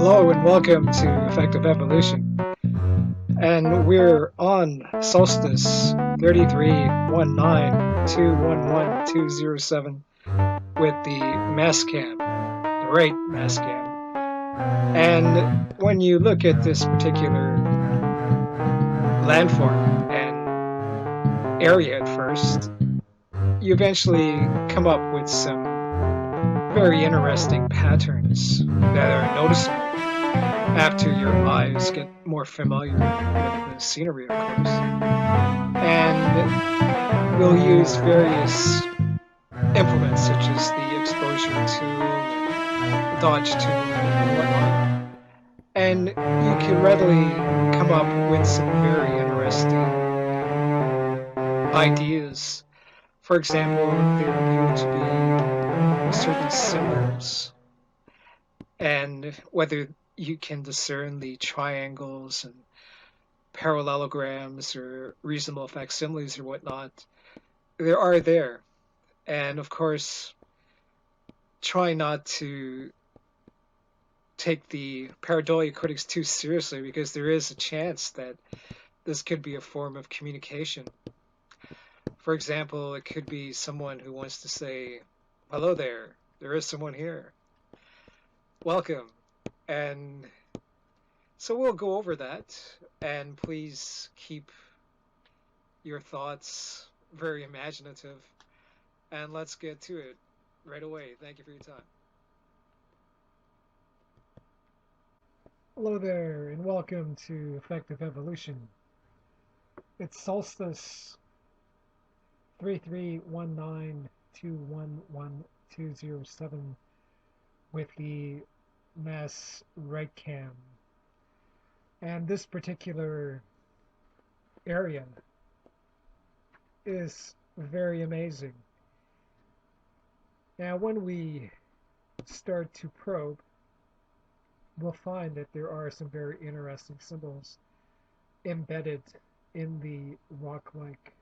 Hello and welcome to Effective Evolution. And we're on Solstice 3319211207 with the mass cam, the right mass cam. And when you look at this particular landform and area at first, you eventually come up with some very interesting patterns that are noticeable after your eyes get more familiar with the scenery, of course. And we'll use various implements such as the exposure tool and dodge tool and whatnot. And you can readily come up with some very interesting ideas. For example, there appear to be certain symbols, and whether you can discern the triangles and parallelograms or reasonable facsimiles or whatnot, there are there. And of course, try not to take the pareidolia critics too seriously because there is a chance that this could be a form of communication. For example, it could be someone who wants to say, hello there is someone here. Welcome. And so we'll go over that, and please keep your thoughts very imaginative. And let's get to it right away. Thank you for your time. Hello there, and welcome to Effective Evolution. It's Solstice 3319211207 with the mass right cam. And this particular area is very amazing. Now, when we start to probe, we'll find that there are some very interesting symbols embedded in the rock-like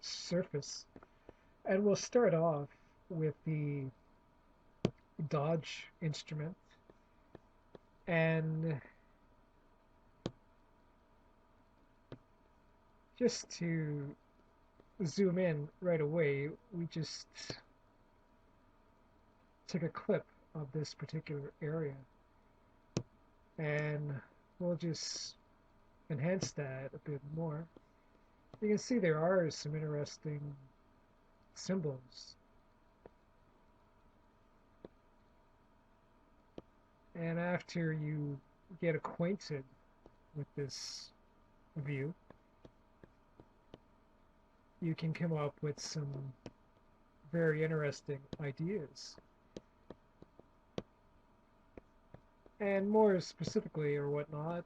surface. And we'll start off with the dodge instrument, and just to zoom in right away, we just took a clip of this particular area, and we'll just enhance that a bit more. You can see there are some interesting symbols, and after you get acquainted with this view, you can come up with some very interesting ideas. And more specifically or whatnot,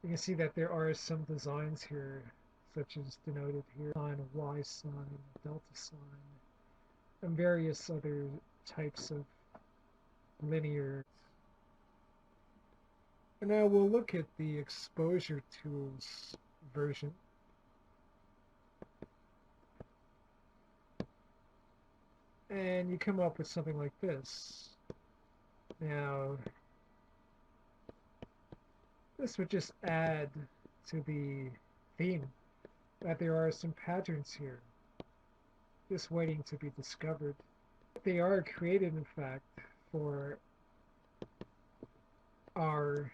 you can see that there are some designs here, such as denoted here, sign, a Y sign, a delta sign, and various other types of linear. And now we'll look at the exposure tools version. And you come up with something like this. Now, this would just add to the theme that there are some patterns here, just waiting to be discovered. They are created, in fact, for our...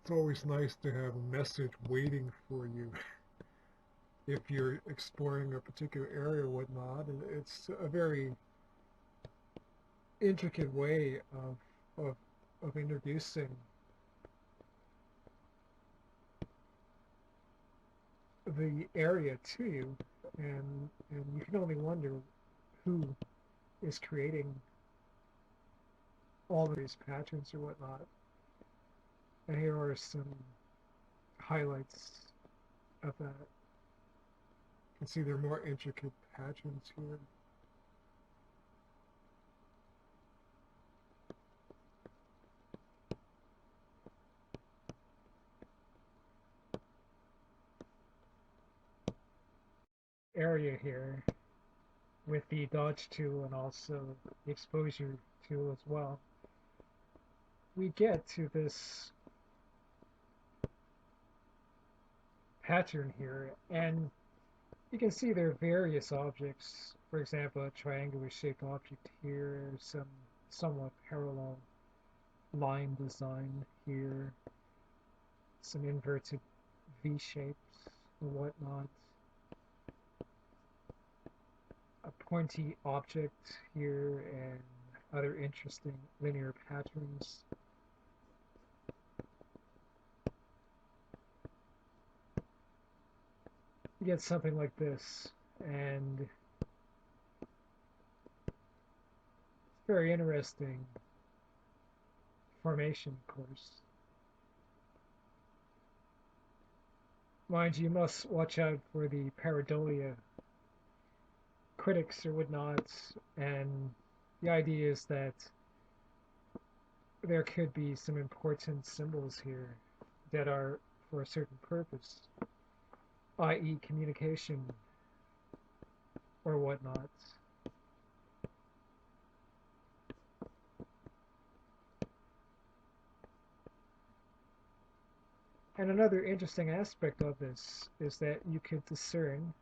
It's always nice to have a message waiting for you if you're exploring a particular area or whatnot. And it's a very intricate way of introducing the area to you, and you can only wonder who is creating all of these patterns or whatnot. And here are some highlights of that. You can see there are more intricate patterns here. Area here, with the dodge tool and also the exposure tool as well, we get to this pattern here, and you can see there are various objects. For example, a triangular shaped object here, some somewhat parallel line design here, some inverted V shapes and whatnot, a pointy object here, and other interesting linear patterns. You get something like this, and it's very interesting formation, of course. Mind you, you must watch out for the pareidolia critics or whatnot, and the idea is that there could be some important symbols here that are for a certain purpose, i.e. communication or whatnot. And another interesting aspect of this is that you could discern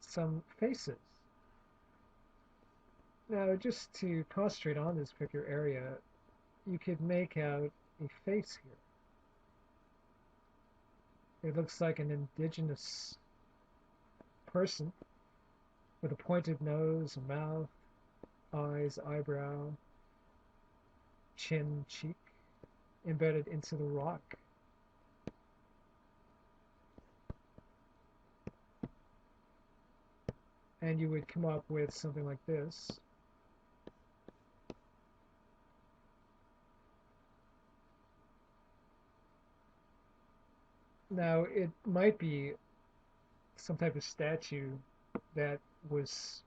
some faces. Now, just to concentrate on this particular area, you could make out a face here. It looks like an indigenous person with a pointed nose, a mouth, eyes, eyebrow, chin, cheek, embedded into the rock. And you would come up with something like this. Now, it might be some type of statue that was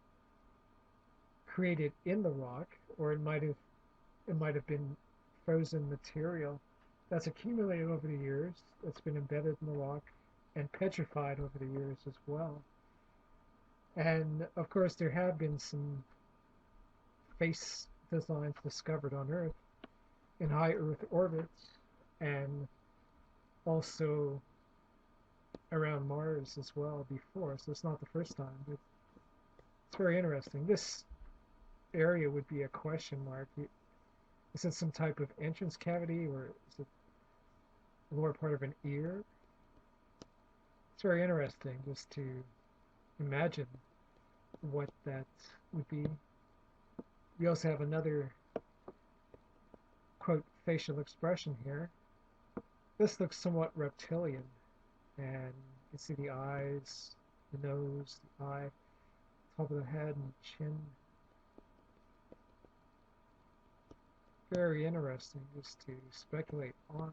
created in the rock, or it might have been frozen material that's accumulated over the years, that's been embedded in the rock and petrified over the years as well. And of course, there have been some face designs discovered on Earth in high Earth orbits, and also around Mars as well before. So it's not the first time. It's very interesting. This area would be a question mark. Is it some type of entrance cavity, or is it the lower part of an ear? It's very interesting just to imagine what that would be. We also have another quote facial expression here. This looks somewhat reptilian, and you can see the eyes, the nose, the eye, top of the head, and the chin. Very interesting just to speculate on.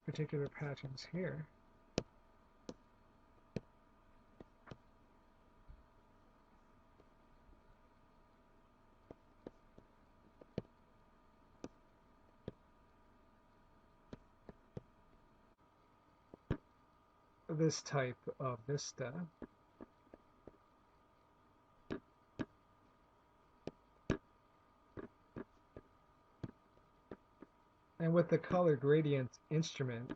Particular patterns here. This type of vista. And with the color gradient instrument,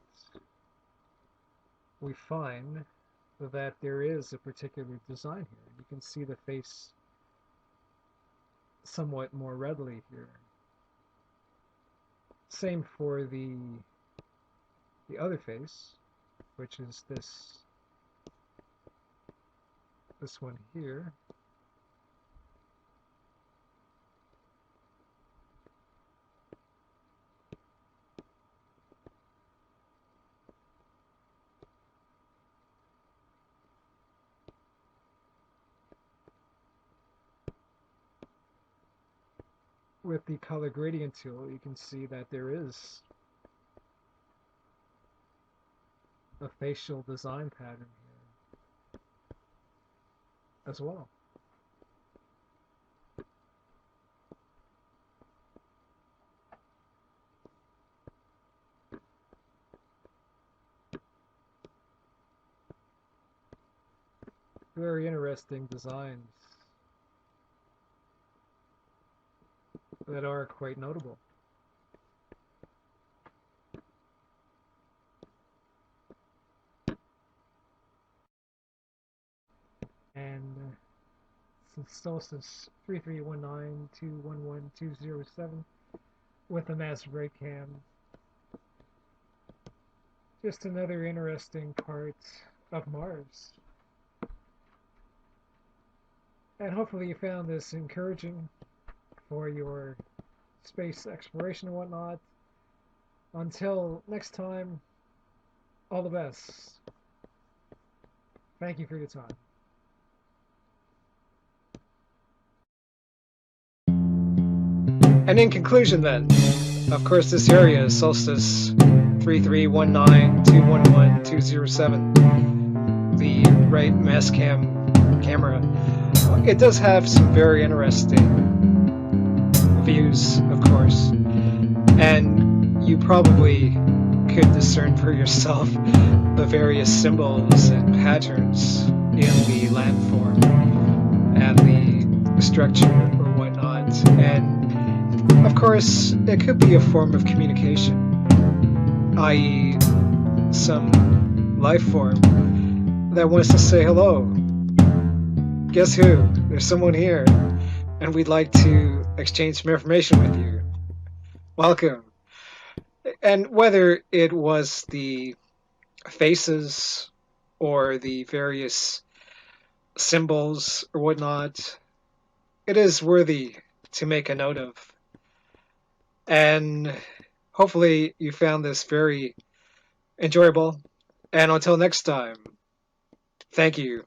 we find that there is a particular design here. You can see the face somewhat more readily here. Same for the other face, which is this one here. With the color gradient tool, you can see that there is a facial design pattern here as well. very interesting designs that are quite notable. And Solstice 3319211207 with a master break cam. Just another interesting part of Mars. And hopefully you found this encouraging for your space exploration and whatnot. Until next time, all the best. Thank you for your time. And in conclusion, then, of course, this area is Solstice 3319211207, the right mass camera. It does have some very interesting views, of course, and you probably could discern for yourself the various symbols and patterns in the landform and the structure or whatnot. And of course, it could be a form of communication, i.e., some life form that wants to say hello. Guess who? There's someone here, and we'd like to exchange some information with you. Welcome. And whether it was the faces or the various symbols or whatnot, it is worthy to make a note of. And hopefully you found this very enjoyable. And until next time, thank you.